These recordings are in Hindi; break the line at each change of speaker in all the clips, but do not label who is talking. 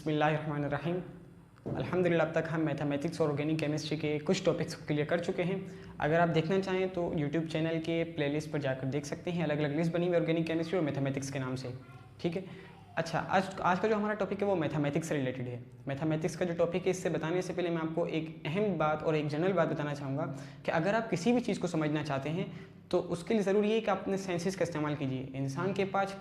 बिस्मिल्लाहिर्रहमानिर्रहीम। अल्हम्दुलिल्लाह अब तक हम मैथमेटिक्स और ऑर्गेनिक केमिस्ट्री के कुछ टॉपिक्स को क्लियर कर चुके हैं। अगर आप देखना चाहें तो यूट्यूब चैनल के प्लेलिस्ट पर जाकर देख सकते हैं। अलग अलग लिस्ट बनी हुई है ऑर्गेनिक केमिस्ट्री और मैथमेटिक्स के नाम से। ठीक है, अच्छा आज का जो हमारा टॉपिक है वो मैथमेटिक्स से रिलेटेड है। मैथमेटिक्स का जो टॉपिक है इससे बताने से पहले मैं आपको एक अहम बात और एक जनरल बात बताना चाहूँगा कि अगर आप किसी भी चीज़ को समझना चाहते हैं तो उसके लिए ज़रूरी है कि आप अपने सेंसेस का इस्तेमाल कीजिए। इंसान के पास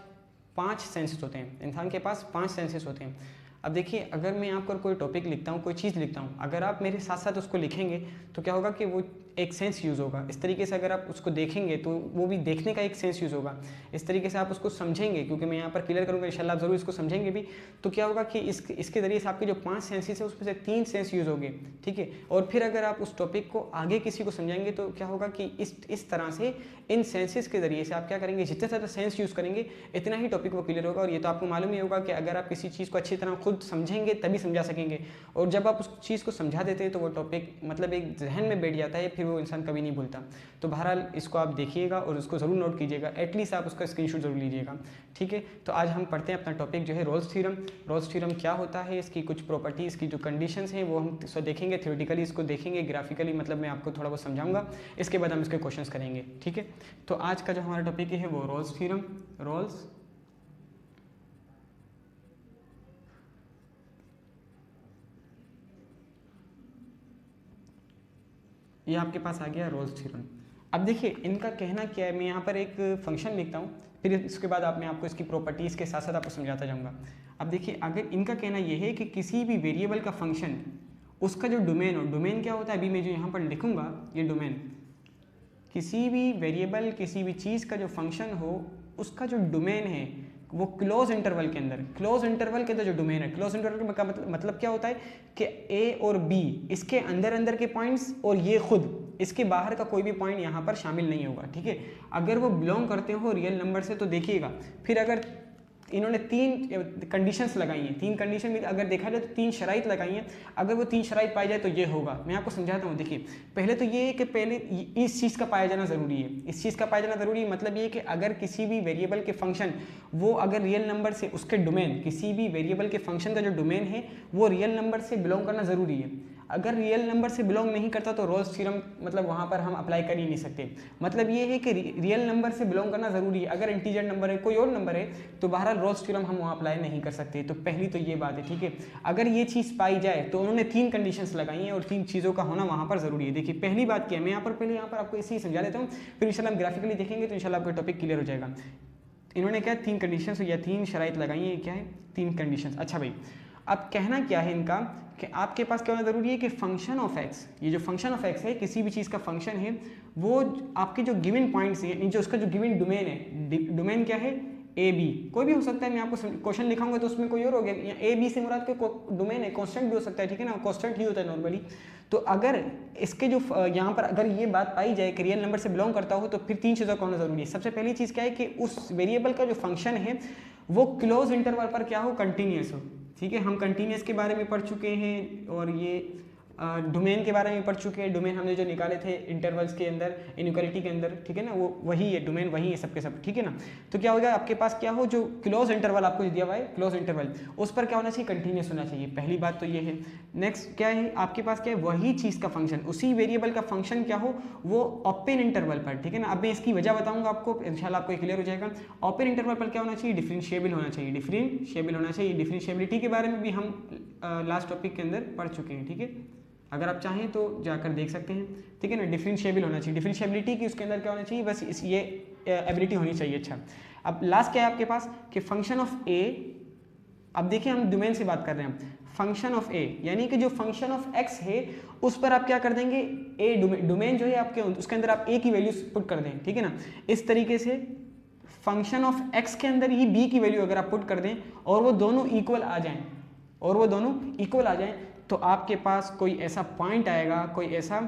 5 सेंसेस होते हैं। इंसान के पास 5 सेंसेस होते हैं। अब देखिए, अगर मैं यहाँ पर कोई टॉपिक लिखता हूँ, कोई चीज़ लिखता हूँ, अगर आप मेरे साथ साथ उसको लिखेंगे तो क्या होगा कि वो एक सेंस यूज़ होगा। इस तरीके से अगर आप उसको देखेंगे तो वो भी देखने का एक सेंस यूज़ होगा। इस तरीके से आप उसको समझेंगे, क्योंकि मैं यहाँ पर क्लियर करूँगा इंशाल्लाह, आप ज़रूर इसको समझेंगे भी। तो क्या होगा कि इसके ज़रिए से आपके जो 5 सेंसेस है उसमें से 3 सेंस यूज़ होंगे। ठीक है, और फिर अगर आप उस टॉपिक को आगे किसी को समझाएंगे तो क्या होगा कि इस तरह से इन सेंसेस के ज़रिए से आप क्या करेंगे, जितने ज़्यादा सेंस यूज़ करेंगे इतना ही टॉपिक वो क्लियर होगा। और ये तो आपको मालूम ही होगा कि अगर आप किसी चीज़ को अच्छी तरह खुद समझेंगे तभी समझा सकेंगे, और जब आप उस चीज़ को समझा देते हैं तो वो टॉपिक मतलब एक जहन में बैठ जाता है, फिर वो इंसान कभी नहीं भूलता। तो बहरहाल इसको आप देखिएगा और उसको ज़रूर नोट कीजिएगा, एटलीस्ट आप उसका स्क्रीनशॉट ज़रूर लीजिएगा। ठीक है, तो आज हम पढ़ते हैं अपना टॉपिक जो है रोल्स थ्योरम। रोल्स थ्योरम क्या होता है, इसकी कुछ प्रॉपर्टीज़ की जो कंडीशंस हैं वो हम देखेंगे, थ्योरेटिकली इसको देखेंगे, ग्राफिकली मतलब मैं आपको थोड़ा बहुत समझाऊंगा, इसके बाद हम इसके क्वेश्चंस करेंगे। ठीक है, तो आज का जो हमारा टॉपिक है वो रोल्स थ्योरम। रोल्स ये आपके पास आ गया रोल्स थ्योरम। अब देखिए इनका कहना क्या है, मैं यहाँ पर एक फंक्शन लिखता हूँ, फिर इसके बाद मैं आपको इसकी प्रॉपर्टीज़ के साथ साथ आपको समझाता जाऊँगा। अब देखिए, अगर इनका कहना ये है कि किसी भी वेरिएबल का फंक्शन उसका जो डोमेन हो, डोमेन क्या होता है अभी मैं जो यहाँ पर लिखूँगा ये डोमेन, किसी भी वेरिएबल किसी भी चीज़ का जो फंक्शन हो उसका जो डोमेन है वो क्लोज इंटरवल के अंदर, क्लोज इंटरवल के अंदर जो डोमेन है, क्लोज इंटरवल का मतलब क्या होता है कि ए और बी इसके अंदर अंदर के पॉइंट्स और ये खुद इसके बाहर का कोई भी पॉइंट यहाँ पर शामिल नहीं होगा। ठीक है, अगर वो बिलोंग करते हो रियल नंबर से तो देखिएगा, फिर अगर इन्होंने 3 कंडीशंस लगाई हैं, 3 कंडीशन में अगर देखा जाए तो 3 शराइत लगाई हैं, अगर वो 3 शराइत पाई जाए तो ये होगा। मैं आपको समझाता हूँ। देखिए, पहले तो ये है कि पहले इस चीज़ का पाया जाना ज़रूरी है, इस चीज़ का पाया जाना ज़रूरी है। मतलब ये कि अगर किसी भी वेरिएबल के फंक्शन वो अगर रियल नंबर से उसके डोमेन, किसी भी वेरिएबल के फंक्शन का जो डोमेन है वो रियल नंबर से बिलोंग करना ज़रूरी है। अगर रियल नंबर से बिलोंग नहीं करता तो रोल्स थ्योरम मतलब वहाँ पर हम अप्लाई कर ही नहीं सकते। मतलब ये है कि रियल नंबर से बिलोंग करना ज़रूरी है। अगर इंटीजर नंबर है, कोई और नंबर है, तो बहरहाल रोल्स थ्योरम हम वहाँ अप्लाई नहीं कर सकते। तो पहली तो ये बात है। ठीक है, अगर ये चीज़ पाई जाए तो उन्होंने 3 कंडीशंस लगाई हैं और 3 चीज़ों का होना वहाँ पर ज़रूरी है। देखिए, पहली बात क्या है, मैं यहाँ पर आपको इसी समझा देता हूँ, फिर इंशाल्लाह हम ग्राफिकली देखेंगे तो इंशाल्लाह आपका टॉपिक क्लियर हो जाएगा। इन्होंने क्या 3 कंडीशंस या 3 शराइत लगाई हैं, क्या है 3 कंडीशंस। अच्छा भाई, अब कहना क्या है इनका कि आपके पास क्या होना ज़रूरी है कि फंक्शन ऑफ एक्स, ये जो फंक्शन ऑफ एक्स है किसी भी चीज़ का फंक्शन है, वो आपके जो गिवन पॉइंट्स हैं, जो उसका जो गिवन डोमेन है, डोमेन क्या है ए बी, कोई भी हो सकता है। मैं आपको क्वेश्चन लिखाऊंगा तो उसमें कोई और हो गया, ए बी से मुराद के डोमेन है, कांस्टेंट भी हो सकता है। ठीक है ना, कांस्टेंट ही होता है नॉर्मली। तो अगर इसके जो यहाँ पर अगर ये बात पाई जाए कि रियल नंबर से बिलोंग करता हो तो फिर 3 चीज़ों का होना ज़रूरी है। सबसे पहली चीज़ क्या है कि उस वेरिएबल का जो फंक्शन है वो क्लोज इंटरवल पर क्या हो, कंटिन्यूस हो। ठीक है, हम कंटिन्यूस के बारे में पढ़ चुके हैं और ये डोमेन के बारे में पढ़ चुके हैं। डोमेन हमने जो निकाले थे इंटरवल्स के अंदर, इनइक्वालिटी के अंदर। ठीक है ना, वो वही है डोमेन, वही है सबके सब। ठीक है ना, तो क्या होगा आपके पास क्या हो, जो क्लोज इंटरवल आपको दिया हुआ है, क्लोज इंटरवल उस पर क्या होना चाहिए, कंटिन्यूस होना चाहिए। पहली बात तो ये है। नेक्स्ट क्या है आपके पास, क्या है वही चीज़ का फंक्शन, उसी वेरिएबल का फंक्शन क्या हो वो ओपन इंटरवल पर। ठीक है ना, अब मैं इसकी वजह बताऊंगा आपको, इंशाल्लाह आपको क्लियर हो जाएगा। ओपन इंटरवल पर क्या होना चाहिए, डिफरेंशिएबल होना चाहिए, डिफरेंशिएबल होना चाहिए। डिफरेंशिएबिलिटी के बारे में भी हम लास्ट टॉपिक के अंदर पढ़ चुके हैं। ठीक है, अगर आप चाहें तो जाकर देख सकते हैं। ठीक है ना, डिफरेंशिएबल होना चाहिए, डिफरेंशिएबिलिटी की उसके अंदर क्या होना चाहिए, बस ये एबिलिटी होनी चाहिए। अच्छा, अब लास्ट क्या है आपके पास कि फंक्शन ऑफ ए, अब देखिए हम डोमेन से बात कर रहे हैं, फंक्शन ऑफ ए यानी कि जो फंक्शन ऑफ एक्स है उस पर आप क्या कर देंगे, ए डोमेन जो है आपके उसके अंदर आप ए की वैल्यू पुट कर दें। ठीक है ना, इस तरीके से फंक्शन ऑफ एक्स के अंदर ही बी की वैल्यू अगर आप पुट कर दें और वो दोनों इक्वल आ जाएं, तो आपके पास कोई ऐसा पॉइंट आएगा, कोई ऐसा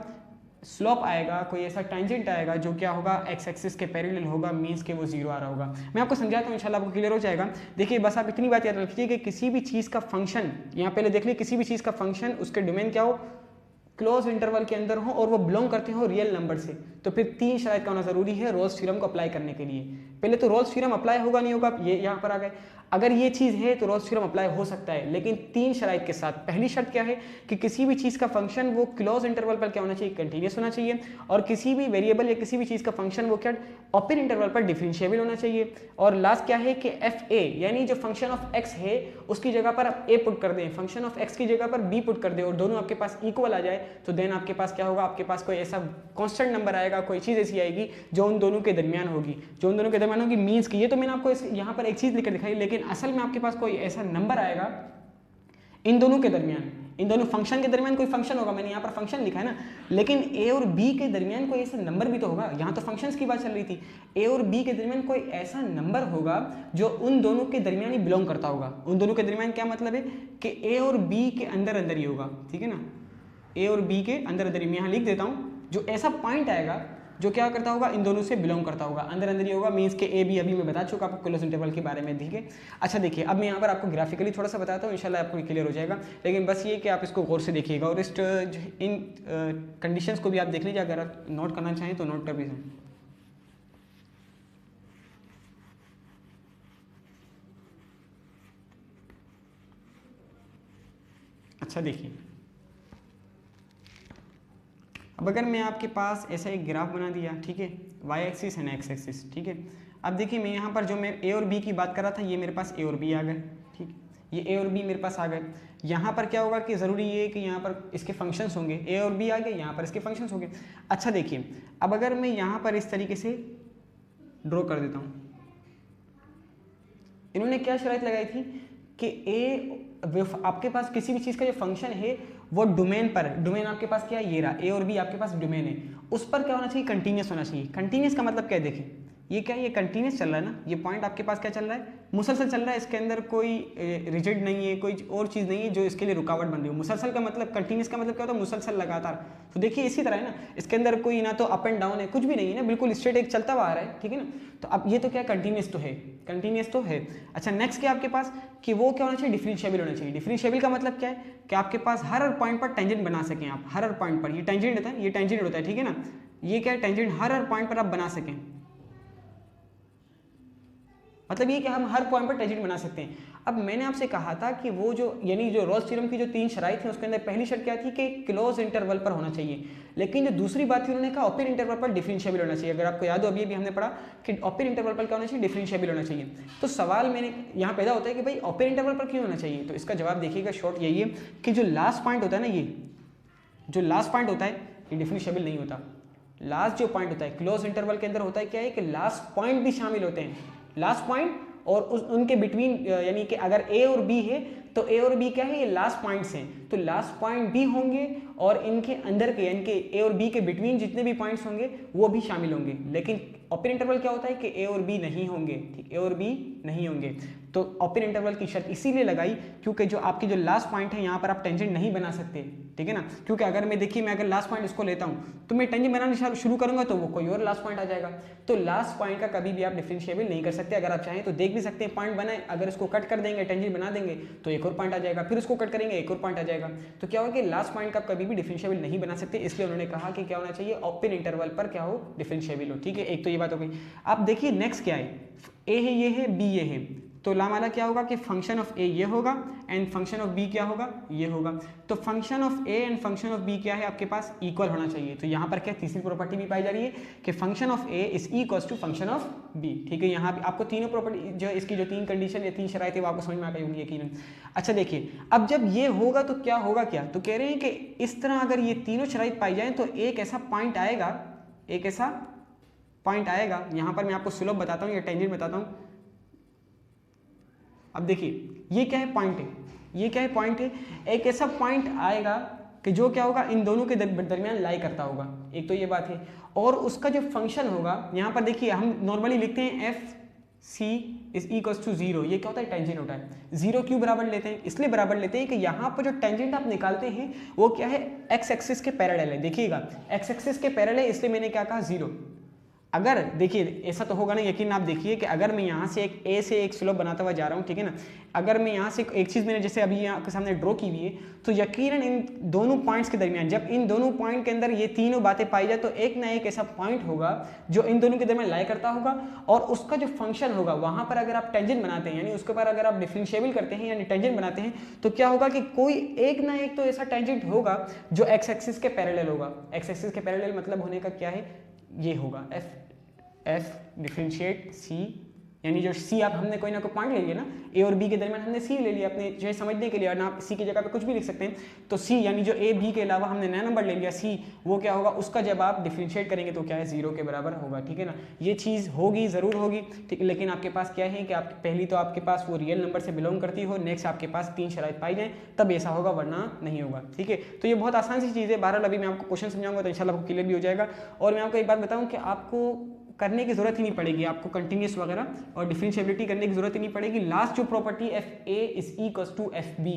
स्लोप आएगा, कोई ऐसा टेंजेंट आएगा जो क्या होगा, एक्स एक्सिस के पैरेलल होगा, मींस के वो 0 आ रहा होगा। मैं आपको समझाता हूँ, इंशाल्लाह आपको क्लियर हो जाएगा। देखिए बस आप इतनी बात याद रखिए कि किसी भी चीज़ का फंक्शन, यहाँ पहले देख लीजिए, किसी भी चीज़ का फंक्शन उसके डोमेन क्या हो, क्लोज इंटरवल के अंदर हो और वो बिलोंग करते हो रियल नंबर से, तो फिर 3 शराइत का होना ज़रूरी है रोल्स थ्योरम को अप्लाई करने के लिए। पहले तो रोल्स थ्योरम अप्लाई होगा नहीं होगा, ये यहाँ पर आ गए। अगर ये चीज़ है तो रोल्स थ्योरम अप्लाई हो सकता है, लेकिन 3 शराइत के साथ। पहली शर्त क्या है कि किसी भी चीज़ का फंक्शन वो क्लोज इंटरवल पर क्या होना चाहिए, कंटिन्यूस होना चाहिए, और किसी भी वेरिएबल या किसी भी चीज़ का फंक्शन वो क्या ओपन इंटरवल पर डिफरेंशिएबल होना चाहिए। और लास्ट क्या है कि एफ ए यानी जो फंक्शन ऑफ एक्स है उसकी जगह पर आप ए पुट कर दें, फंक्शन ऑफ एक्स की जगह पर बी पुट कर दें, और दोनों आपके पास इक्वल आ जाए, तो देन आपके पास क्या होगा, आपके पास कोई ऐसा कॉन्स्टेंट नंबर आएगा, कोई चीज़ ऐसी आएगी जो उन दोनों के दरमियान होगी, जो उन दोनों के दरमियान होगी। मीन्स की ये तो मैंने आपको यहाँ पर एक चीज़ लिखकर दिखाई, लेकिन असल में आपके पास कोई ऐसा नंबर आएगा इन दोनों के दरमियान, इन दोनों फंक्शन के दरमियान कोई फंक्शन होगा, मैंने यहाँ पर फंक्शन लिखा है ना, लेकिन ए और बी के दरमियान कोई ऐसा नंबर भी तो होगा। यहाँ तो फंक्शंस की बात चल रही थी, ए और बी के दरमियान कोई ऐसा नंबर होगा जो उन दोनों के दरमियान ही बिलोंग करता होगा। उन दोनों के दरमियान क्या मतलब है कि ए और बी के अंदर अंदर ही होगा, ठीक है ना, ए और बी के अंदर अंदर ही। मैं यहाँ लिख देता हूँ, जो ऐसा पॉइंट आएगा जो क्या करता होगा, इन दोनों से बिलोंग करता होगा, अंदर अंदर ही होगा। मीन्स के ए बी अभी मैं बता चुका आपको क्लोज इंटरवल के बारे में, ठीक है। अच्छा देखिए, अब मैं यहाँ पर आपको ग्राफिकली थोड़ा सा बताता हूँ, इंशाल्लाह आपको क्लियर हो जाएगा, लेकिन बस ये कि आप इसको गौर से देखिएगा, और इस इन कंडीशंस को भी आप देख लीजिए, अगर आप नोट करना चाहें तो नोट कर लीजिए। अच्छा देखिए, अब अगर मैं आपके पास ऐसा एक ग्राफ बना दिया, ठीक है, Y axis and X axis, ठीक है। अब देखिए, मैं यहाँ पर जो मैं ए और बी की बात कर रहा था, ये मेरे पास ए और बी आ गए, ठीक, ये ए और बी मेरे पास आ गए। यहाँ पर क्या होगा कि ज़रूरी ये है कि यहाँ पर इसके फंक्शंस होंगे, ए और बी आ गए, यहाँ पर इसके फंक्शंस होंगे। अच्छा देखिए, अब अगर मैं यहाँ पर इस तरीके से ड्रॉ कर देता हूँ, इन्होंने क्या शर्त लगाई थी कि ए आपके पास किसी भी चीज़ का जो फंक्शन है वो डोमेन पर, डोमेन आपके पास क्या है, ये रहा, ए और बी आपके पास डोमेन है, उस पर क्या होना चाहिए, कंटिन्यूस होना चाहिए। कंटिन्यूस का मतलब क्या है, देखिए ये क्या है, ये कंटिन्यूस चल रहा है ना, ये पॉइंट आपके पास क्या चल रहा है, मुसलसल चल रहा है, इसके अंदर कोई रिजिड नहीं है, कोई और चीज़ नहीं है जो इसके लिए रुकावट बन रही हो। मुसलसल का मतलब, कंटिन्यूस का मतलब क्या होता है, मुसलसल लगातार। तो देखिए इसी तरह है ना, इसके अंदर कोई ना तो अप एंड डाउन है, कुछ भी नहीं है ना, बिल्कुल स्ट्रेट एक चलता हुआ आ रहा है, ठीक है ना। तो अब ये तो क्या कंटिन्यूस तो है, कंटिन्यूस तो है। अच्छा नेक्स्ट क्या आपके पास कि वो क्या होना चाहिए, डिफरेंशिएबल होना चाहिए। डिफरेंशिएबल का मतलब क्या है कि आपके पास हर पॉइंट पर टेंजेंट बना सकें आप, हर पॉइंट पर, ये टेंजेंट होता है, ये टेंजेंट होता है, ठीक है ना, ये क्या है टेंजेंट, हर पॉइंट पर आप बना सकें। मतलब ये कि हम हर पॉइंट पर टेंजेंट बना सकते हैं। अब मैंने आपसे कहा था कि वो जो यानी जो रोल्स थ्योरम की जो 3 शराइत हैं उसके अंदर पहली शर्त क्या थी कि क्लोज इंटरवल पर होना चाहिए, लेकिन जो दूसरी बात थी उन्होंने कहा ओपन इंटरवल पर डिफरेंशिएबल होना चाहिए। अगर आपको याद हो अभी भी हमने पढ़ा कि ओपन इंटरवल पर क्या होना चाहिए, डिफरेंशिएबल होना चाहिए। तो सवाल मैंने यहाँ पैदा होता है कि भाई ओपन इंटरवल पर क्यों होना चाहिए, तो इसका जवाब देखिएगा, शॉर्ट यही है कि जो लास्ट पॉइंट होता है ना, ये जो लास्ट पॉइंट होता है ये डिफरेंशिएबल नहीं होता। लास्ट जो पॉइंट होता है क्लोज इंटरवल के अंदर होता है क्या है कि लास्ट पॉइंट भी शामिल होते हैं, लास्ट पॉइंट और उनके बिटवीन, यानी कि अगर ए और बी है तो ए और बी क्या है, ये लास्ट पॉइंट्स हैं, तो लास्ट पॉइंट भी होंगे और इनके अंदर के यानी कि ए और बी के बिटवीन जितने भी पॉइंट्स होंगे वो भी शामिल होंगे। लेकिन ओपन इंटरवल क्या होता है कि ए और बी नहीं होंगे, ठीक, ए और बी नहीं होंगे। तो ओपन इंटरवल की शर्त इसीलिए लगाई क्योंकि जो आपकी जो लास्ट पॉइंट है यहाँ पर आप टेंजेंट नहीं बना सकते, ठीक है ना, क्योंकि अगर मैं देखिए, मैं अगर लास्ट पॉइंट इसको लेता हूँ तो मैं टेंजेंट बनाना शुरू करूंगा तो वो कोई और लास्ट पॉइंट आ जाएगा। तो लास्ट पॉइंट का कभी भी आप डिफरेंशिएबल नहीं कर सकते। अगर आप चाहें तो देख भी सकते हैं, पॉइंट बनाए, अगर इसको कट कर देंगे, टेंजेंट बना देंगे तो एक और पॉइंट आ जाएगा, फिर उसको कट करेंगे एक और पॉइंट आ जाएगा। तो क्या होगा कि लास्ट पॉइंट का कभी भी डिफरेंशिएबल नहीं बना सकते, इसलिए उन्होंने कहा कि क्या होना चाहिए, ओपन इंटरवल पर क्या हो, डिफरेंशिएबल हो, ठीक है। एक तो ये बात हो गई। आप देखिए नेक्स्ट क्या है, ए है, ये है, बी ये है, तो लामाला क्या होगा कि फंक्शन ऑफ ए ये होगा एंड फंक्शन ऑफ बी क्या होगा, ये होगा। तो function of A and function of B क्या है आपके पास, इक्वल होना चाहिए। तो यहाँ पर क्या तीसरी प्रॉपर्टी भी पाई जा रही है कि function of A is equals to function of B, ठीक है। यहाँ आपको तीनों प्रॉपर्टी जो इसकी जो 3 कंडीशन या 3 शराइतें वो आपको समझ में आ गई होंगी यकीनन। अच्छा देखिए, अब जब ये होगा तो क्या होगा, क्या तो कह रहे हैं कि इस तरह अगर ये तीनों शराइत पाई जाए तो एक ऐसा पॉइंट आएगा, एक ऐसा पॉइंट आएगा, यहाँ पर मैं आपको स्लोप बताता हूँ या टेंजेंट बताता हूँ। अब देखिए ये क्या है, पॉइंट है, ये क्या है, पॉइंट है। एक ऐसा पॉइंट आएगा कि जो क्या होगा, इन दोनों के दरमियान लाई करता होगा, एक तो ये बात है। और उसका जो फंक्शन होगा, यहाँ पर देखिए हम नॉर्मली लिखते हैं F C is equals to 0, ये क्या होता है, टेंजेंट होता है। 0 क्यों बराबर लेते हैं, इसलिए बराबर लेते हैं कि यहाँ पर जो टेंजेंट आप निकालते हैं वो क्या है, एक्स एक्सिस के पैरेलल है। देखिएगा एक्स एक्सिस के पैरेलल है, इसलिए मैंने क्या कहा 0। अगर देखिए ऐसा तो होगा ना, यकीन आप देखिए कि अगर मैं यहाँ से एक ए से एक स्लोप बनाता हुआ जा रहा हूँ, ठीक है ना, अगर मैं यहाँ से एक चीज़ मैंने जैसे अभी यहाँ के सामने ड्रॉ की हुई है, तो यकीनन इन दोनों पॉइंट्स के दरमियान, जब इन दोनों पॉइंट के अंदर ये तीनों बातें पाई जाए, तो एक ना एक ऐसा पॉइंट होगा जो इन दोनों के दरमियान लाई करता होगा, और उसका जो फंक्शन होगा वहाँ पर अगर आप टेंजेंट बनाते हैं, यानी उसके ऊपर अगर आप डिफरेंशिएबल करते हैं यानी टेंजेंट बनाते हैं, तो क्या होगा कि कोई एक ना एक तो ऐसा टेंजेंट होगा जो एक्स एक्सिस के पैरेलल होगा। एक्स एक्सिस के पैरेलल मतलब होने का क्या है, ये होगा एफ डिफरेंशिएट सी, यानी जो सी आप हमने कोई ना कोई पॉइंट ले लिया ना, ए और बी के दरमियान हमने सी ले लिया अपने जो है समझने के लिए, और ना आप सी की जगह पे कुछ भी लिख सकते हैं, तो सी यानी जो ए बी के अलावा हमने नया नंबर ले लिया सी, वो क्या होगा, उसका जब आप डिफरेंशिएट करेंगे तो क्या है, 0 के बराबर होगा, ठीक है ना। ये चीज़ होगी, ज़रूर होगी, ठीक, लेकिन आपके पास क्या है कि आप पहली तो आपके पास वो रियल नंबर से बिलोंग करती हो, नेक्स्ट आपके पास 3 शराइत पाई जाए तब ऐसा होगा, वरना नहीं होगा, ठीक है। तो ये बहुत आसान सी चीज़ है। बहरहाल अभी मैं आपको क्वेश्चन समझाऊंगा तो इंशाल्लाह आपको क्लियर भी हो जाएगा। और मैं आपको एक बात बताऊँ कि आपको करने की जरूरत ही नहीं पड़ेगी, आपको कंटिन्यूस वगैरह और डिफरेंशिएबिलिटी करने की जरूरत ही नहीं पड़ेगी। लास्ट जो property F A is equal to F B,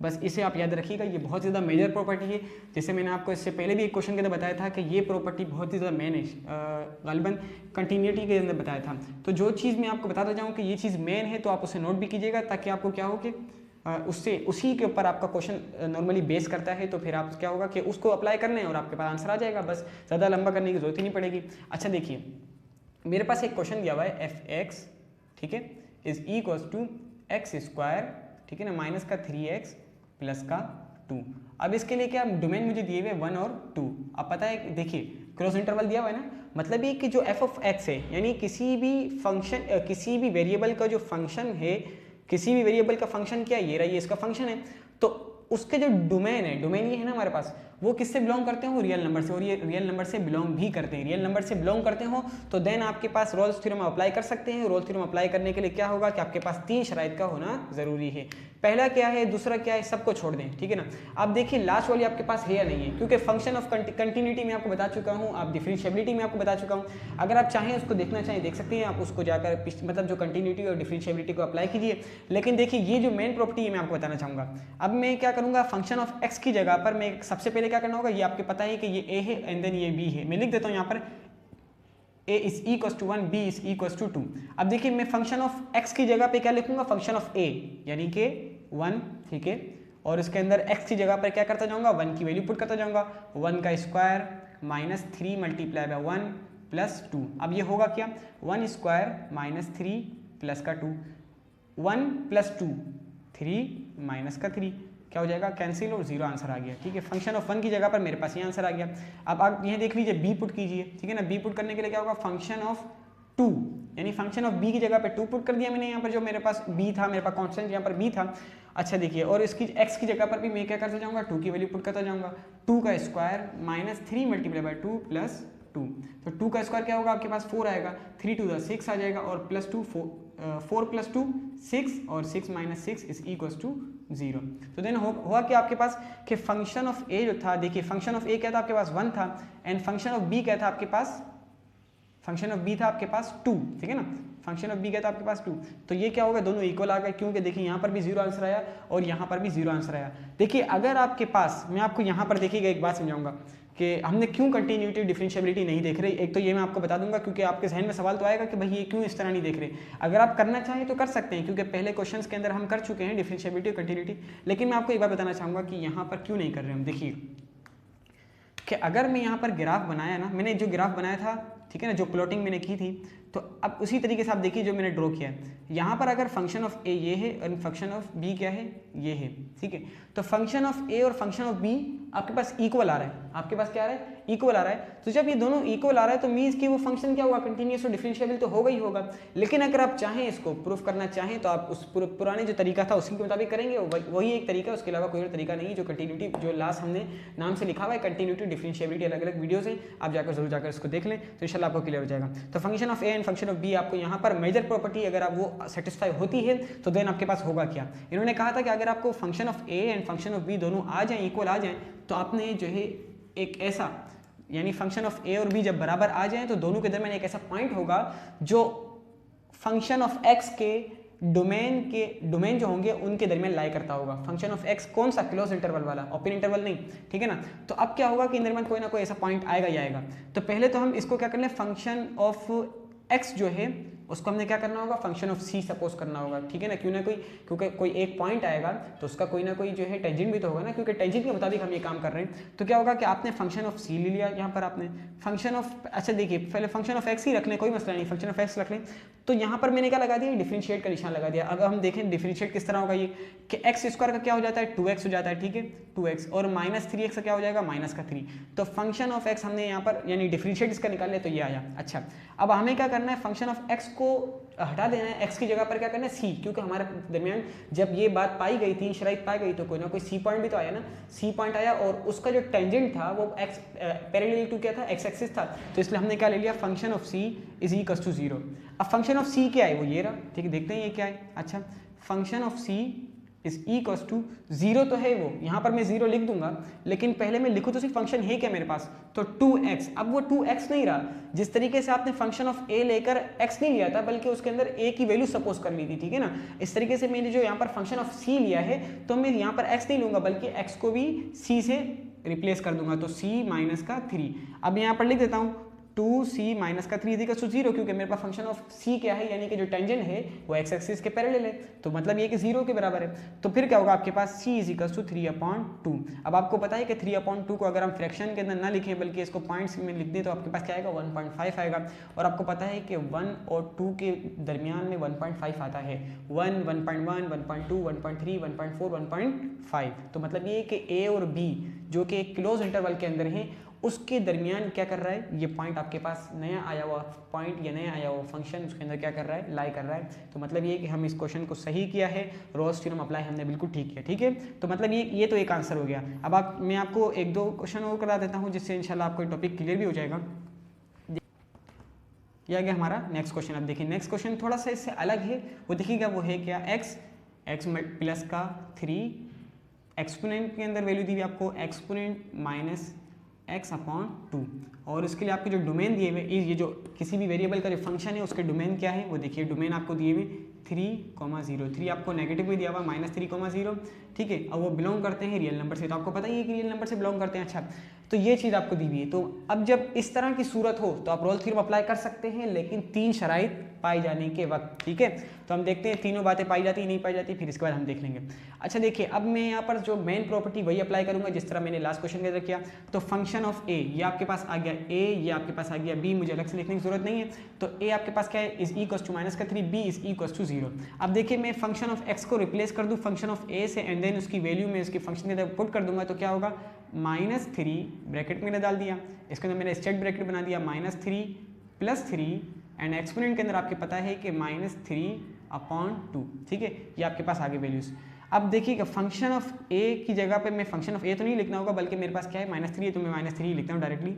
बस इसे आप याद रखिएगा, ये बहुत ज़्यादा मेजर प्रॉपर्टी है। जैसे मैंने आपको इससे पहले भी एक क्वेश्चन के अंदर बताया था कि ये प्रॉपर्टी बहुत ही ज़्यादा मेन है, गालिबन कंटिन्यूटी के अंदर बताया था। तो जो चीज़ मैं आपको बताता जाऊँ कि ये चीज़ मेन है, तो आप उसे नोट भी कीजिएगा, ताकि आपको क्या हो कि उससे उसी के ऊपर आपका क्वेश्चन नॉर्मली बेस करता है, तो फिर आप क्या होगा कि उसको अप्लाई करना है और आपके पास आंसर आ जाएगा, बस ज़्यादा लंबा करने की जरूरत ही नहीं पड़ेगी। अच्छा देखिए, मेरे पास एक क्वेश्चन दिया हुआ है एफ एक्स, ठीक है, is equal to X square, ठीक है ना, माइनस का 3x प्लस का 2। अब इसके लिए क्या डोमेन मुझे दिए हुए 1 और 2। अब पता है, देखिए क्रॉस इंटरवल दिया हुआ है ना, मतलब ये कि जो एफ ऑफ एक्स है, यानी किसी भी फंक्शन किसी भी वेरिएबल का जो फंक्शन है, किसी भी वेरिएबल का फंक्शन क्या है, ये रहा, ये इसका फंक्शन है, तो उसके जो डोमेन है, डोमेन ये है ना हमारे पास, वो किससे बिलोंग करते हो, रियल नंबर से, और ये रियल नंबर से बिलोंग भी करते हैं। रियल नंबर से बिलोंग करते हो तो देन आपके पास रोल्स थ्योरम अप्लाई कर सकते हैं। रोल्स थ्योरम अप्लाई करने के लिए क्या होगा कि आपके पास 3 शराइत का होना जरूरी है। पहला क्या है, दूसरा क्या है, सबको छोड़ दें, ठीक है ना। आप देखिए लास्ट वाली आपके पास है या नहीं है, क्योंकि फंक्शन ऑफ कंटिन्यूटी में आपको बता चुका हूँ, आप डिफरेंशिएबिलिटी में आपको बता चुका हूँ। अगर आप चाहें उसको देखना चाहें देख सकते हैं, आप उसको जाकर मतलब जो कंटिन्यूटी और डिफरेंशिएबिलिटी को अप्लाई कीजिए। लेकिन देखिए ये जो मेन प्रॉपर्टी है मैं आपको बताना चाहूँगा। अब मैं क्या करूँगा, फंक्शन ऑफ एक्स की जगह पर मैं सबसे पहले क्या करना होगा, ये आपके पता है कि ये ए है एंड देन ये बी है, मैं लिख देता हूँ यहाँ पर a is equal to 1 b is equal to 2। अब देखिए मैं फंक्शन ऑफ x की जगह पे क्या लिखूंगा, फंक्शन ऑफ a यानी कि 1, ठीक है, और इसके अंदर x की जगह पर क्या करता जाऊंगा, 1 की वैल्यू पुट करता जाऊंगा, 1 का square minus 3 multiply by 1 plus 2। अब ये होगा क्या, 1 स्क्वायर माइनस 3 प्लस का 2, 1 प्लस 2 3 माइनस का 3, क्या हो जाएगा, कैंसिल, और 0 आंसर आ गया, ठीक है। फंक्शन ऑफ 1 की जगह पर मेरे पास ये आंसर आ गया। अब आप यह देख लीजिए b पुट कीजिए, ठीक है ना। b पुट करने के लिए क्या होगा, फंक्शन ऑफ 2 यानी फंक्शन ऑफ b की जगह पे 2 पुट कर दिया मैंने यहाँ पर, जो मेरे पास b था, मेरे पास कांस्टेंट यहाँ पर b था। अच्छा देखिए, और इसकी x की जगह पर भी मैं क्या करता जाऊँगा, 2 की वैल्यू पुट करता जाऊँगा, 2 का square minus 3 multiply by 2 plus 2, तो 2 का स्क्वायर क्या होगा आपके पास 4 आएगा, 3 टू 6 आ जाएगा, और प्लस 2 4 प्लस 2 6, और 6 माइनस 6 इज इक्वल टू 0। तो देन हुआ कि आपके पास कि फंक्शन ऑफ ए जो था, देखिए फंक्शन ऑफ ए क्या था आपके पास 1 था, एंड फंक्शन ऑफ बी क्या था आपके पास, फंक्शन ऑफ बी था आपके पास 2, ठीक है ना। फंक्शन ऑफ बी क्या था आपके पास 2, तो ये क्या होगा, दोनों इक्वल आ गए, क्योंकि देखिए यहाँ पर भी 0 आंसर आया और यहाँ पर भी 0 आंसर आया। देखिए अगर आपके पास, मैं आपको यहाँ पर देखिएगा एक बात समझाऊंगा कि हमने क्यों कंटिन्यूटी डिफरेंशिएबिलिटी नहीं देख रहे। एक तो ये मैं आपको बता दूंगा, क्योंकि आपके जहन में सवाल तो आएगा कि भाई ये क्यों इस तरह नहीं देख रहे। अगर आप करना चाहें तो कर सकते हैं, क्योंकि पहले क्वेश्चंस के अंदर हम कर चुके हैं डिफरेंशिएबिलिटी और कंटिन्यूटी। लेकिन मैं आपको एक बात बताना चाहूँगा कि यहाँ पर क्यों नहीं कर रहे हम। देखिए कि अगर मैं यहाँ पर ग्राफ बनाया ना, मैंने जो ग्राफ बनाया था, ठीक है ना, जो प्लॉटिंग मैंने की थी, तो अब उसी तरीके से आप देखिए जो मैंने ड्रॉ किया है। यहाँ पर अगर फंक्शन ऑफ ए ये है और फंक्शन ऑफ बी क्या है, ये है, ठीक है। तो फंक्शन ऑफ ए और फंक्शन ऑफ बी आपके पास इक्वल आ रहा है, आपके पास क्या आ रहा है, इक्वल आ रहा है। तो जब ये दोनों इक्वल आ रहा है तो मीन्स कि वो फंक्शन क्या होगा, कंटिन्यूस और डिफरेंशिएबल तो होगा ही होगा। लेकिन अगर आप चाहें इसको प्रूफ करना चाहें तो आप उस पुराने जो तरीका था उसी के मुताबिक करेंगे, वही एक तरीका है, उसके अलावा कोई और तरीका नहीं है। जो कंटिन्यूटी जो लास्ट हमने नाम से लिखा हुआ है, कंटिन्यूटी डिफरेंशिएबिलिटी, अलग अलग वीडियोस हैं, आप जाकर जरूर जाकर इसको देख लें, तो इंशाल्लाह आपको क्लियर हो जाएगा। तो function of A and function of B आपको यहाँ पर मेजर प्रॉपर्टी अगर आप वो सेटिस्फाई होती है तो देन आपके पास होगा क्या। इन्होंने कहा था कि अगर आपको function of A and function of B दोनों आ जाएं, इक्वल आ जाएं, तो आपने जो है एक ऐसा, यानी फंक्शन ऑफ ए और बी जब बराबर आ जाएं तो दोनों के दरमियान एक ऐसा पॉइंट होगा जो फंक्शन ऑफ एक्स के डोमेन जो होंगे उनके दरमियान लाई करता होगा। फंक्शन ऑफ एक्स कौन सा, क्लोज इंटरवल वाला, ओपन इंटरवल नहीं, ठीक है ना। तो अब क्या होगा कि इन दरमियान कोई ना कोई ऐसा पॉइंट आएगा ही आएगा। तो पहले तो हम इसको क्या कर लें, फंक्शन ऑफ एक्स जो है उसको हमने क्या करना होगा, फंक्शन ऑफ सी सपोज करना होगा, ठीक है ना। क्यों ना कोई, क्योंकि कोई एक पॉइंट आएगा तो उसका कोई ना कोई जो है टेंजेंट भी तो होगा ना, क्योंकि टेंजेंट के मुताबिक हम ये काम कर रहे हैं। तो क्या होगा कि आपने फंक्शन ऑफ सी ले लिया, यहाँ पर आपने फंक्शन ऑफ, अच्छा देखिए पहले फंक्शन ऑफ एक्स ही रख लें, कोई मसला नहीं, फंक्शन ऑफ एक्स रख लें। तो यहाँ पर मैंने क्या लगा दिया, डिफरेंशिएट का निशान लगा दिया। अब हम देखें डिफरेंशिएट किस तरह होगा, ये कि एक्स स्क्वायर का क्या हो जाता है, 2x हो जाता है, ठीक है 2x, और -3x का क्या हो जाएगा, -3। तो फंक्शन ऑफ एक्स हमने यहाँ पर यानी डिफरेंशिएट इसका निकाल लिया, तो ये आया। अच्छा अब हमें क्या करना है, फंक्शन ऑफ एक्स को हटा देना है, एक्स की जगह पर क्या करना है, सी, क्योंकि हमारे दरमियान जब ये बात पाई गई थी, शराइत पाई गई, तो कोई ना कोई सी पॉइंट भी तो आया ना, सी पॉइंट आया और उसका जो टेंजेंट था वो एक्स पैरेलल टू क्या था, एक्स एक्सिस था। तो इसलिए हमने क्या ले लिया, function of C is equals to 0। अब फंक्शन ऑफ सी क्या है, वो ये रहा, ठीक है देखते हैं ये क्या है। अच्छा function of C is equals to 0 तो है वो, यहाँ पर मैं 0 लिख दूंगा, लेकिन पहले मैं लिखूँ तो सिर्फ फंक्शन है क्या मेरे पास, तो 2x। अब वो 2x नहीं रहा, जिस तरीके से आपने फंक्शन ऑफ a लेकर x नहीं लिया था, बल्कि उसके अंदर a की वैल्यू सपोज कर ली थी, ठीक है ना। इस तरीके से मैंने जो यहाँ पर फंक्शन ऑफ c लिया है, तो मैं यहाँ पर x नहीं लूंगा, बल्कि x को भी c से रिप्लेस कर दूंगा, तो c माइनस का 3। अब यहाँ पर लिख देता हूँ 2c माइनस का 3 इक्वल्स टू 0, क्योंकि मेरे पास फंक्शन ऑफ c क्या है, यानी कि जो टेंजेंट है वो x एक्सिस के पैरेलल है, तो मतलब ये कि 0 के बराबर है। तो फिर क्या होगा आपके पास, c इज इक्वल्स टू 3/2। अब आपको पता है कि 3/2 को अगर हम फ्रैक्शन के अंदर ना लिखें बल्कि इसको पॉइंट्स में लिख दें, तो आपके पास क्या आएगा, 1.5 आएगा। और आपको पता है कि 1 और 2 के दरमियान में 1.5 आता है, 1, 1.1, 1.2, 1.3, 1.4, 1.5। तो मतलब ये कि a और b जो कि एक क्लोज इंटरवल के अंदर है, उसके दरमियान क्या कर रहा है, ये पॉइंट आपके पास नया आया हुआ पॉइंट या नया आया हुआ फंक्शन उसके अंदर क्या कर रहा है, लाई कर रहा है। तो मतलब ये कि हम इस क्वेश्चन को सही किया है, रोल्स थ्योरम अप्लाई हमने बिल्कुल ठीक किया, ठीक है। तो मतलब ये तो एक आंसर हो गया। अब मैं आपको एक दो क्वेश्चन और करा देता हूँ, जिससे इंशाल्लाह आपको टॉपिक क्लियर भी हो जाएगा। यह आ गया हमारा नेक्स्ट क्वेश्चन। अब देखिए नेक्स्ट क्वेश्चन थोड़ा सा इससे अलग है, वो देखिएगा वो है क्या, एक्स प्लस का 3, एक्सपोनेंट के अंदर वैल्यू दी हुई आपको एक्सपोनेंट माइनस x/2, और इसके लिए आपके जो डोमेन दिए हुए, ये जो किसी भी वेरिएबल का जो फंक्शन है उसके डोमेन क्या है, वो देखिए डोमेन आपको दिए हुए 3,0, 3 आपको नेगेटिव भी दिया हुआ -3,0, ठीक है। और वो बिलोंग करते हैं रियल नंबर से, तो आपको पता ही है कि रियल नंबर से बिलोंग करते हैं। अच्छा तो ये चीज़ आपको दी हुई है। तो अब जब इस तरह की सूरत हो तो आप रोल्स थ्योरम अप्लाई कर सकते हैं, लेकिन 3 शराइत पाई जाने के वक्त, ठीक है। तो हम देखते हैं तीनों बातें पाई जाती नहीं पाई जाती, फिर इसके बाद हम देख लेंगे। अच्छा देखिए अब मैं यहाँ पर जो मेन प्रॉपर्टी वही अप्लाई करूंगा जिस तरह मैंने लास्ट क्वेश्चन के अंदर किया। तो फंक्शन ऑफ ए, ये आपके पास आ गया a, ये आपके पास आ गया b, मुझे अलग से लिखने की जरूरत नहीं है। तो a आपके पास क्या है, is equals to -3, b is equals to 0। अब देखिए मैं फंक्शन ऑफ x को रिप्लेस कर दूँ फंक्शन ऑफ a से, एंड देन उसकी वैल्यू में उसकी फंक्शन के अंदर पुट कर दूंगा, तो क्या होगा, -3 ब्रैकेट मैंने डाल दिया, इसके अंदर मैंने स्ट्रेट ब्रैकेट बना दिया, -3 + 3 एंड एक्सपोनेंट के अंदर आपके पता है कि -3/2, ठीक है। ये आपके पास आगे वैल्यूज। अब देखिएगा फंक्शन ऑफ a की जगह पे मैं फंक्शन ऑफ a तो नहीं लिखना होगा, बल्कि मेरे पास क्या है, -3 है, तो मैं -3 लिखता हूँ डायरेक्टली,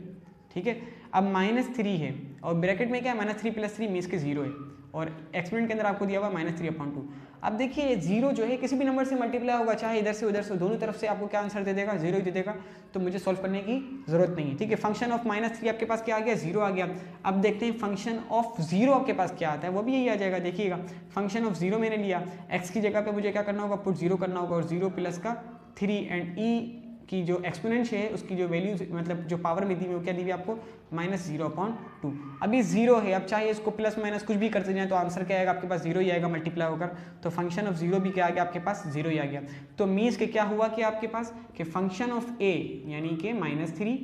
ठीक है। अब -3 है और ब्रैकेट में क्या है, -3 + 3 मीन्स के 0 है, और एक्सपोनेंट के अंदर आपको दिया हुआ -3/2। अब देखिए 0 जो है किसी भी नंबर से मल्टीप्लाई होगा, चाहे इधर से उधर से, दोनों तरफ से आपको क्या आंसर दे देगा, 0 ही दे देगा, तो मुझे सॉल्व करने की जरूरत नहीं है, ठीक है। फंक्शन ऑफ -3 आपके पास क्या आ गया, 0 आ गया। अब देखते हैं फंक्शन ऑफ 0 आपके पास क्या आता है, वो भी यही आ जाएगा। देखिएगा फंक्शन ऑफ 0 मैंने लिया, x की जगह पे मुझे क्या करना होगा, पुट 0 करना होगा, और 0 + का 3 एंड e की जो एक्सपोनेंट है उसकी जो वैल्यू मतलब जो पावर में दी हुई वो क्या दी हुई आपको, -0/2। अभी 0 है, अब चाहे इसको प्लस माइनस कुछ भी करते जाए तो आंसर क्या आएगा आपके पास, 0 ही आएगा मल्टीप्लाई होकर। तो फंक्शन ऑफ 0 भी क्या आ गया आपके पास, 0 ही आ गया। तो मीन्स के क्या हुआ कि आपके पास कि फंक्शन ऑफ a यानी कि -3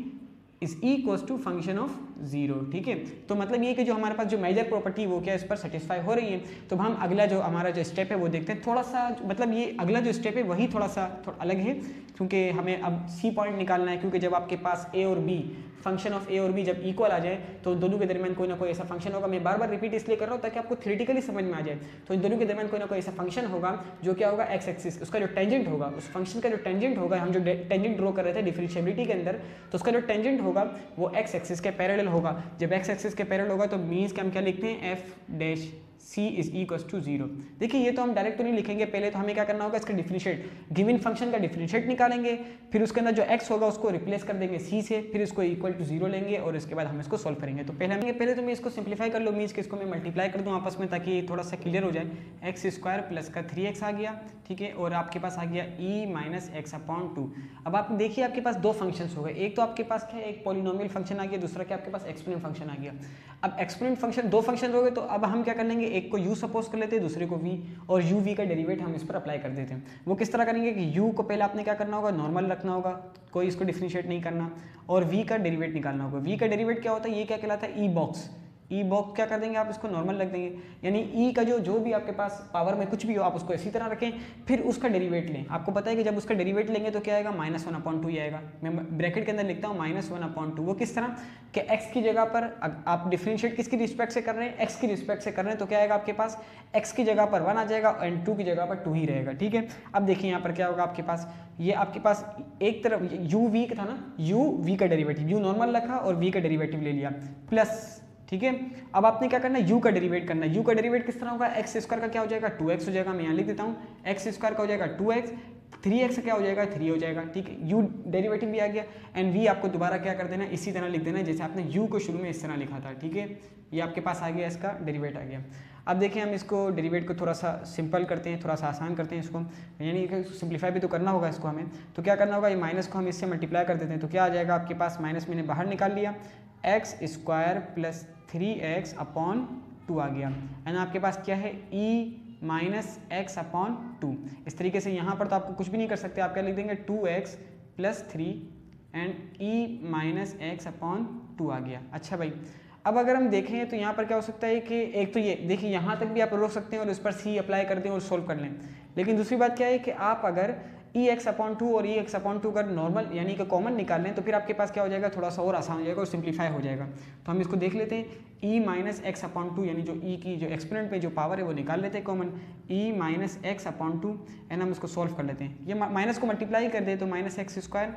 is equals to function of 0, ठीक है। तो मतलब ये कि जो हमारे पास जो मेजर प्रॉपर्टी वो क्या इस पर सेटिस्फाई हो रही है। तो हम अगला जो हमारा जो स्टेप है वो देखते हैं, थोड़ा सा मतलब ये अगला जो स्टेप है वही थोड़ा अलग है, क्योंकि हमें अब सी पॉइंट निकालना है, क्योंकि जब आपके पास a और b, फंक्शन ऑफ a और b जब इक्वल आ जाए तो दोनों के दरमियान कोई ना कोई ऐसा फंक्शन होगा। मैं बार बार रिपीट इसलिए कर रहा हूँ ताकि आपको थ्योरेटिकली समझ में आ जाए। तो इन दोनों के दरमियान कोई ना कोई ऐसा फंक्शन होगा जो क्या होगा, एक्स एक्सिस, उसका जो टेंजेंट होगा, उस फंक्शन का जो टेंजेंट होगा, हम जो टेंजेंट ड्रॉ कर रहे थे डिफरेंशिएबिलिटी के अंदर, तो उसका जो टेंजेंट होगा वो एक्स एक्सिस के पैरेलल होगा। जब एक्स एक्सिस के पैरेलल होगा तो मीन्स के हम क्या लिखते हैं, f' c is equals to 0। देखिए ये तो हम डायरेक्ट तो नहीं लिखेंगे, पहले तो हमें क्या करना होगा, इसका डिफरेंशिएट, गिवन फंक्शन का डिफरेंशिएट निकालेंगे, फिर उसके अंदर जो x होगा उसको रिप्लेस कर देंगे c से, फिर इसको इक्वल टू 0 लेंगे और इसके बाद हम इसको सॉल्व करेंगे। तो पहले तो मैं इसको सिंप्लीफाई कर लूँ, मीन्स कि इसको मैं मल्टीप्लाई कर दूँ आपस में ताकि थोड़ा सा क्लियर हो जाए। एक्स स्क्वायर प्लस का 3x आ गया, ठीक है, और आपके पास आ गया e माइनस एक्स अपॉन 2। अब आप देखिए आपके पास दो फंक्शंस हो गए, एक तो आपके पास क्या है, एक पॉलिनोमियल फंक्शन आ गया, दूसरा क्या आपके पास एक्सपोनेंट फंक्शन आ गया। अब एक्सपोनेंट फंक्शन दो फंक्शन हो गए, तो अब हम क्या कर लेंगे, एक को u सपोज कर लेते हैं, दूसरे को v, और u v का डेरिवेट हम इस पर अप्लाई कर देते हैं। वो किस तरह करेंगे कि u को पहले आपने क्या करना होगा, नॉर्मल रखना होगा, कोई इसको डिफरेंशिएट नहीं करना, और v का डेरिवेट निकालना होगा। v का डेरिवेट क्या होता है, ये क्या कहलाता है, e बॉक्स। ई बॉक्स क्या कर देंगे आप, इसको नॉर्मल रख देंगे, यानी ई का जो भी आपके पास पावर में कुछ भी हो आप उसको इसी तरह रखें, फिर उसका डेरिवेट लें। आपको पता है कि जब उसका डेरिवेट लेंगे तो क्या आएगा, -1/2 आएगा। मैं ब्रैकेट के अंदर लिखता हूँ -1/2। वो किस तरह कि x की जगह पर आप डिफरेंशिएट किसकी रिस्पेक्ट से कर रहे हैं, x की रिस्पेक्ट से कर रहे हैं, तो क्या आएगा आपके पास, x की जगह पर 1 आ जाएगा एंड 2 की जगह पर 2 ही रहेगा, ठीक है। अब देखिए यहाँ पर क्या होगा आपके पास, ये आपके पास एक तरफ u v था ना, u v का डेरिवेटिव, u नॉर्मल रखा और v का डेरिवेटिव ले लिया प्लस, ठीक है। अब आपने क्या करना है, u का डेरिवेट करना है। u का डेरिवेट किस तरह होगा, एक्स स्क्वायर का क्या हो जाएगा, 2x हो जाएगा, मैं यहाँ लिख देता हूँ, एक्स स्क्वायर का हो जाएगा 2x, 3x क्या हो जाएगा, 3 हो जाएगा, ठीक है। u डेरिवेटिव भी आ गया एंड v आपको दोबारा क्या कर देना है, इसी तरह लिख देना है जैसे आपने u को शुरू में इस तरह लिखा था, ठीक है। ये आपके पास आ गया, इसका डेरिवेट आ गया। अब देखिए हम इसको डेरिवेट को थोड़ा सा सिंपल करते हैं, थोड़ा सा आसान करते हैं इसको, यानी कि सिंप्लीफाई भी तो करना होगा इसको हमें। तो क्या करना होगा, ये माइनस को हम इससे मल्टीप्लाई कर देते हैं, तो क्या आ जाएगा आपके पास, माइनस मैंने बाहर निकाल लिया, x square plus 3x upon 2 आ गया, एंड आपके पास क्या है, e माइनस एक्स अपॉन 2। इस तरीके से यहाँ पर तो आपको कुछ भी नहीं कर सकते, आप क्या लिख देंगे, 2x plus 3 and e minus x upon 2 आ गया। अच्छा भाई, अब अगर हम देखें तो यहाँ पर क्या हो सकता है कि एक तो ये देखिए यहाँ तक भी आप रोक सकते हैं और उस पर c अप्लाई कर दें और सोल्व कर लें, लेकिन दूसरी बात क्या है कि आप अगर ई एक्स अपॉन 2 और ई एक्स अपॉन 2 का नॉर्मल यानी कि कॉमन निकाल लें तो फिर आपके पास क्या हो जाएगा, थोड़ा सा और आसान हो जाएगा और सिंप्लीफाई हो जाएगा। तो हम इसको देख लेते हैं, ई माइनस एक्स अपॉन 2 यानी जो ई की जो एक्सपोनेंट में जो पावर है वो निकाल लेते हैं common, E minus x upon 2 and हम इसको सॉल्व कर लेते हैं। ये माइनस को मल्टीप्लाई कर दे तो minus x square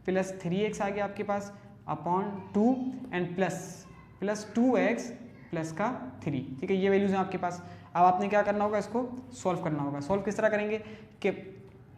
plus 3x आ गया आपके पास upon 2 and plus 2x plus का 3, ठीक है। ये वैल्यूज हैं आपके पास। अब आपने क्या करना होगा, इसको सॉल्व करना होगा। सॉल्व किस तरह करेंगे कि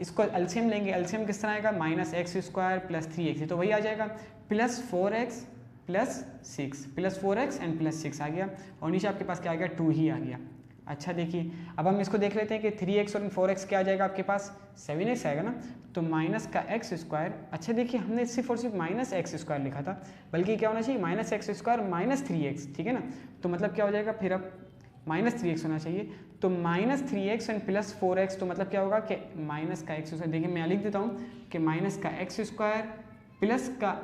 इसको एलसीएम लेंगे, एलसीएम किस तरह आएगा, minus x square plus 3x, तो वही आ जाएगा plus 4x plus 6, plus 4x and plus 6 आ गया, और नीचे आपके पास क्या आ गया, 2 ही आ गया। अच्छा देखिए अब हम इसको देख लेते हैं कि 3x और 4x क्या आ जाएगा आपके पास, 7x आएगा ना, तो माइनस का एक्स स्क्वायर। अच्छा देखिए हमने सिर्फ और सिर्फ माइनस एक्स स्क्वायर लिखा था, बल्कि क्या होना चाहिए, minus x square minus 3x, ठीक है ना। तो मतलब क्या हो जाएगा फिर, अब माइनस 3x होना चाहिए, तो minus 3x and plus 4x, तो मतलब क्या होगा कि माइनस का एक्स स्क्वायर, देखिए मैं लिख देता हूँ कि माइनस का एक्स स्क्वायर प्लस का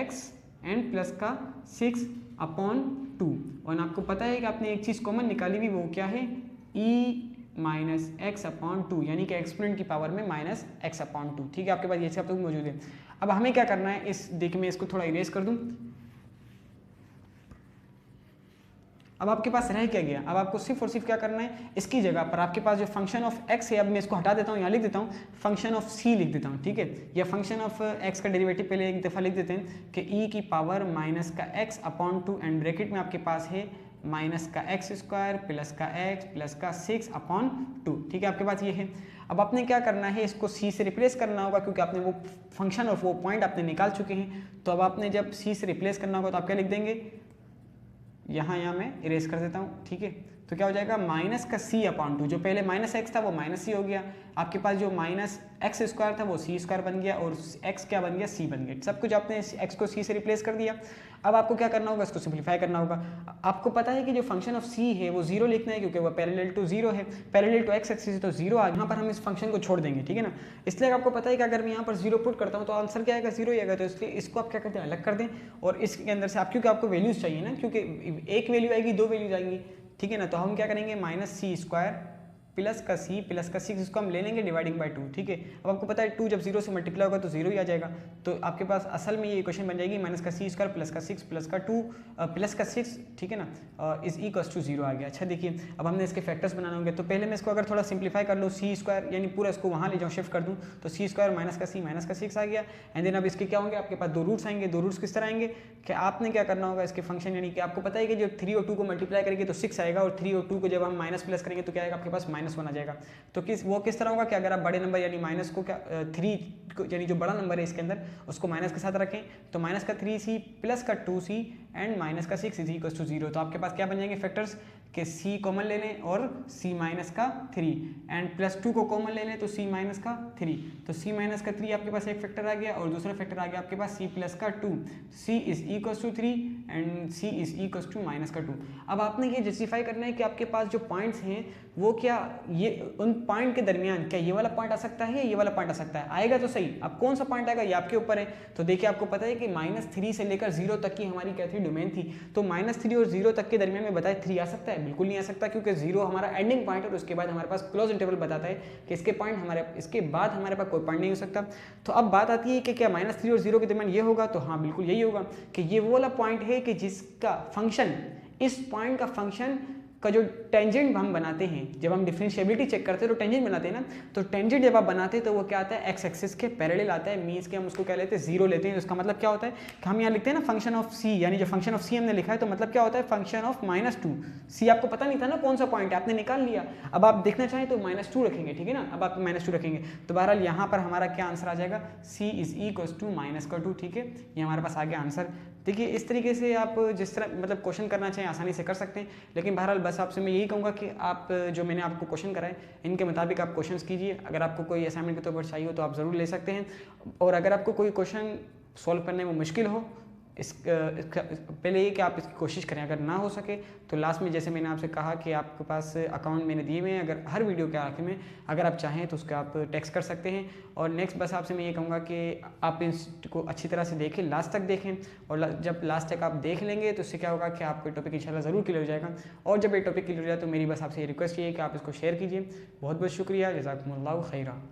x एंड प्लस का 6 अपॉन 2, और आपको पता है कि आपने एक चीज़ कॉमन निकाली हुई, वो क्या है, e माइनस एक्स अपॉन 2, यानी कि एक्सपोनेंट की पावर में माइनस एक्स अपॉन 2, ठीक है। आपके पास ये सब तो मौजूद है। अब हमें क्या करना है, इस देखिए मैं इसको थोड़ा इरेज कर दूं। अब आपके पास रह क्या गया, अब आपको सिर्फ और सिर्फ क्या करना है, इसकी जगह पर आपके पास जो फंक्शन ऑफ x है, अब मैं इसको हटा देता हूँ, यहाँ लिख देता हूँ फंक्शन ऑफ c लिख देता हूँ, ठीक है। या फंक्शन ऑफ x का डेरिवेटिव पहले एक दफ़ा लिख देते हैं कि e की पावर माइनस का x अपॉन 2 एंड ब्रैकेट में आपके पास है माइनस का एक्स स्क्वायर प्लस का x प्लस का 6 अपॉन 2, ठीक है। आपके पास ये है। अब आपने क्या करना है, इसको c से रिप्लेस करना होगा, क्योंकि आपने वो फंक्शन और वो पॉइंट आपने निकाल चुके हैं। तो अब आपने जब c से रिप्लेस करना होगा तो आप क्या लिख देंगे, यहाँ मैं इरेज कर देता हूँ, ठीक है। तो क्या हो जाएगा, माइनस का c अपॉन 2, जो पहले माइनस एक्स था वो माइनस c हो गया, आपके पास जो माइनस एक्स स्क्वायर था वो c स्क्वायर बन गया, और x क्या बन गया, c बन गया। सब कुछ आपने x को c से रिप्लेस कर दिया। अब आपको क्या करना होगा, इसको सिंप्लीफाई करना होगा। आपको पता है कि जो फंक्शन ऑफ c है वो 0 लिखना है, क्योंकि वो पैरेलल टू 0 है, पैरेलल टू x एक्सिस है, तो 0 आ, यहाँ पर हम इस फंक्शन को छोड़ देंगे, ठीक है ना। इसलिए आपको पता है कि अगर मैं यहाँ पर 0 पुट करता हूँ तो आंसर क्या आएगा, 0 ही आएगा। तो इसलिए इसको आप क्या करते हैं, अलग कर दें, और इसके अंदर से आप, क्योंकि आपको वैल्यूज चाहिए ना, क्योंकि एक वैल्यू आएगी, दो वैल्यूज आएंगी, ठीक है ना। तो हम क्या करेंगे, माइनस c स्क्वायर प्लस का सी प्लस का 6, इसको हम ले लेंगे डिवाइडिंग बाय 2, ठीक है। अब आपको पता है 2 जब 0 से मल्टीप्लाई होगा तो 0 ही आ जाएगा, तो आपके पास असल में ये इक्वेशन बन जाएगी माइनस का सी स्क्वायर प्लस का 6 प्लस का 2 प्लस का 6, ठीक है ना, इज इक्वल्स टू 0 आ गया। अच्छा देखिए, अब हमने इसके फैक्टर्स बनाने होंगे, तो पहले मैं इसको अगर थोड़ा सिंप्लीफाई कर लूँ, सी स्क्वायर यानी पूरा इसको वहाँ ले जाऊँ, शिफ्ट कर दूँ, तो सी स्क्वायर माइनस का सी माइनस का 6 आ गया। एंड देन अब इसके क्या होंगे, आपके पास 2 रूट्स आएंगे। 2 रूट्स किस तरह आएंगे कि आपने क्या करना होगा, इसके फंक्शन यानी कि आपको पता है कि जब 3 और 2 को मल्टीप्लाई करेंगे तो 6 आएगा, और 3 और 2 को जब हम माइनस प्लस करेंगे तो क्या आएगा, आपके पास -1 आ जाएगा। तो वो किस तरह होगा कि अगर आप बड़े नंबर यानी माइनस को क्या 3 यानी जो बड़ा नंबर है इसके अंदर उसको माइनस के साथ रखें, तो माइनस का 3c प्लस का 2c एंड माइनस का 6 इज इक्वल टू 0। तो आपके पास क्या बन जाएंगे फैक्टर्स कि c कॉमन ले लें और c माइनस का 3 एंड प्लस 2 को कॉमन ले लें तो c माइनस का 3, तो c माइनस का 3 आपके पास एक फैक्टर आ गया, और दूसरा फैक्टर आ गया आपके पास c प्लस का 2, c is equal to 3 and c is equal to minus का 2। अब आपने ये जस्टिफाई करना है कि आपके पास जो पॉइंट्स हैं वो क्या ये उन पॉइंट के दरमियान क्या ये वाला पॉइंट आ सकता है या ये वाला पॉइंट आ सकता है, आएगा तो सही। अब कौन सा पॉइंट आएगा ये आपके ऊपर है। तो देखिए आपको पता है कि -3 से लेकर 0 तक की हमारी क्या थी, डोमेन थी, तो -3 और 0 तक के दरमियान में बताए 3 आ सकता है, बिल्कुल नहीं आ सकता, क्योंकि 0 हमारा एंडिंग पॉइंट है और उसके बाद हमारे पास क्लोज इंटरवल बताता है कि इसके पॉइंट हमारे इसके बाद हमारे पास कोई पॉइंट नहीं हो सकता। तो अब बात आती है कि क्या -3 और 0 के दरमियान ये होगा, तो हाँ बिल्कुल यही होगा कि ये वो वाला पॉइंट है कि जिसका फंक्शन, इस पॉइंट का फंक्शन का जो टेंजेंट हम बनाते हैं, जब हम डिफरेंशिएबिलिटी चेक करते हैं तो टेंजेंट बनाते हैं ना, तो टेंजेंट जब आप बनाते हैं तो वो क्या आता है, एक्स एक्सिस के पैरेलल आता है, मीन्स के हम उसको क्या लेते हैं, 0 लेते हैं। तो इसका मतलब क्या होता है कि हम यहाँ लिखते हैं ना फंक्शन ऑफ सी, यानी जो फंक्शन ऑफ सी हमने लिखा है तो मतलब क्या होता है, फंक्शन ऑफ -2। सी आपको पता नहीं था ना कौन सा पॉइंट है, आपने निकाल लिया, अब आप देखना चाहें तो -2 रखेंगे, ठीक है ना, अब आप -2 रखेंगे तो बहरहाल यहाँ पर हमारा क्या आंसर आ जाएगा, सी इज इक्वल टू -2, ठीक है, ये हमारे पास आ गया आंसर। देखिए इस तरीके से आप जिस तरह मतलब क्वेश्चन करना चाहें आसानी से कर सकते हैं, लेकिन बहरहाल बस आपसे मैं यही कहूँगा कि आप जो मैंने आपको क्वेश्चन कराए इनके मुताबिक आप क्वेश्चंस कीजिए। अगर आपको कोई असाइनमेंट के तौर पर चाहिए हो तो आप ज़रूर ले सकते हैं, और अगर आपको कोई क्वेश्चन सॉल्व करने में मुश्किल हो पहले ये कि आप इसकी कोशिश करें, अगर ना हो सके तो लास्ट में जैसे मैंने आपसे कहा कि आपके पास अकाउंट मैंने दिए हुए हैं, अगर हर वीडियो के आखिर में अगर आप चाहें तो उसका आप टेक्स्ट कर सकते हैं। और नेक्स्ट बस आपसे मैं ये कहूँगा कि आप इसको अच्छी तरह से देखें, लास्ट तक देखें, और जब लास्ट तक आप देख लेंगे तो इससे क्या होगा कि आपको टॉपिक इंशाल्लाह ज़रूर क्लियर हो जाएगा। और जब ये टॉपिक क्लियर हो जाए तो मेरी बस आपसे ये रिक्वेस्ट ये है कि आप इसको शेयर कीजिए। बहुत बहुत शुक्रिया, जज़ाकुमुल्लाहु खैरा।